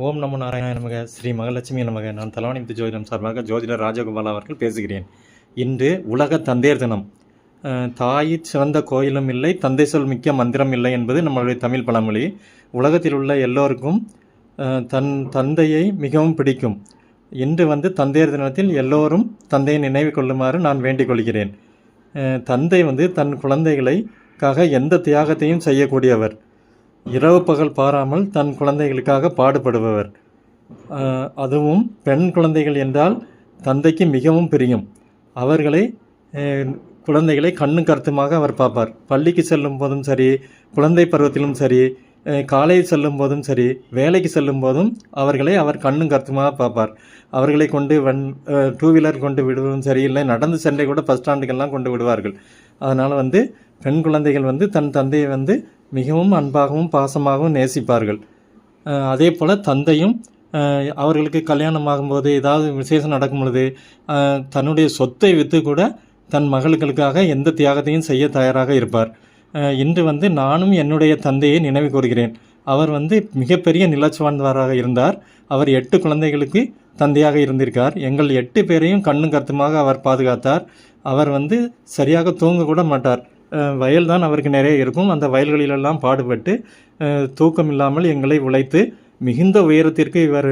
ஓம் நமோ நாராயண நமக. ஸ்ரீ மகாலட்சுமி நமக. நான் தலவாணிமுத்து ஜோதிடம் சார்பாக ஜோதிடர் ராஜகோபால் அவர்கள் பேசுகிறேன். இன்று உலக தந்தையர் தினம். தாய் சிறந்த கோயிலும் இல்லை, தந்தை சொல் மிக்க மந்திரம் இல்லை என்பது நம்மளுடைய தமிழ் பழமொழி. உலகத்தில் உள்ள எல்லோருக்கும் தன் தந்தையை மிகவும் பிடிக்கும். இன்று தந்தையர் தினத்தில் எல்லோரும் தந்தையை நினைவு கொள்ளுமாறு நான் வேண்டிக் கொள்கிறேன். தந்தை தன் குழந்தைகளுக்காக எந்த தியாகத்தையும் செய்யக்கூடியவர். இரவு பகல் பாராமல் தன் குழந்தைகளுக்காக பாடுபடுபவர். அதுவும் பெண் குழந்தைகள் என்றால் தந்தைக்கு மிகவும் பிரியும். குழந்தைகளை கண்ணும் கருத்துமாக அவர் பார்ப்பார். பள்ளிக்கு செல்லும் போதும் சரி, குழந்தை பருவத்திலும் சரி, காலையில் செல்லும் போதும் சரி, வேலைக்கு செல்லும் போதும் அவர்களை அவர் கண்ணும் கருத்துமாக பார்ப்பார். அவர்களை கொண்டு டூ வீலர் கொண்டு விடுவதும் சரி, இல்லை நடந்து சென்றை கூட பஸ் ஸ்டாண்டுக்கெல்லாம் கொண்டு விடுவார்கள். அதனால் பெண் குழந்தைகள் தன் தந்தையை மிகவும் அன்பாகவும் பாசமாகவும் நேசிப்பார்கள். அதே போல் தந்தையும் அவர்களுக்கு கல்யாணம் ஆகும்போது, ஏதாவது விசேஷம் நடக்கும் பொழுது தன்னுடைய சொத்தை விற்று கூட தன் மகளுக்களுக்காக எந்த தியாகத்தையும் செய்ய தயாராக இருப்பார். இன்று நானும் என்னுடைய தந்தையை நினைவு கூறுகிறேன். அவர் மிகப்பெரிய நிலச்சுவாழ்ந்தவராக இருந்தார். அவர் 8 குழந்தைகளுக்கு தந்தையாக இருந்திருக்கார். எங்கள் 8 பேரையும் கண்ணும் கருத்துமாக அவர் பாதுகாத்தார். அவர் சரியாக தூங்க கூட மாட்டார். வயல் தான் அவருக்கு நிறைய இருக்கும். அந்த வயல்களிலெல்லாம் பாடுபட்டு தூக்கம் இல்லாமல் எங்களை உழைத்து மிகுந்த உயரத்திற்கு இவர்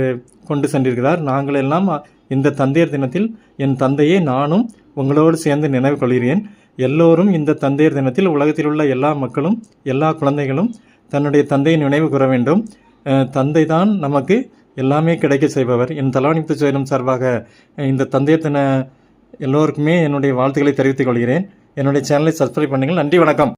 கொண்டு சென்றிருக்கிறார். நாங்கள் எல்லாம் இந்த தந்தையர் தினத்தில் என் தந்தையை நானும் உங்களோடு சேர்ந்து நினைவு கொள்கிறேன். எல்லோரும் இந்த தந்தையர் தினத்தில் உலகத்தில் உள்ள எல்லா மக்களும், எல்லா குழந்தைகளும் தன்னுடைய தந்தையை நினைவு கூற வேண்டும். தந்தை தான் நமக்கு எல்லாமே கிடைக்க செய்பவர். என் தலவாணிமுத்து ஜோதிடம் சார்பாக இந்த தந்தையர் தின எல்லோருக்குமே என்னுடைய வாழ்த்துக்களை தெரிவித்துக் கொள்கிறேன். என்னுடைய சேனலை சப்ஸ்கிரைப் பண்ணுங்கள். நன்றி, வணக்கம்.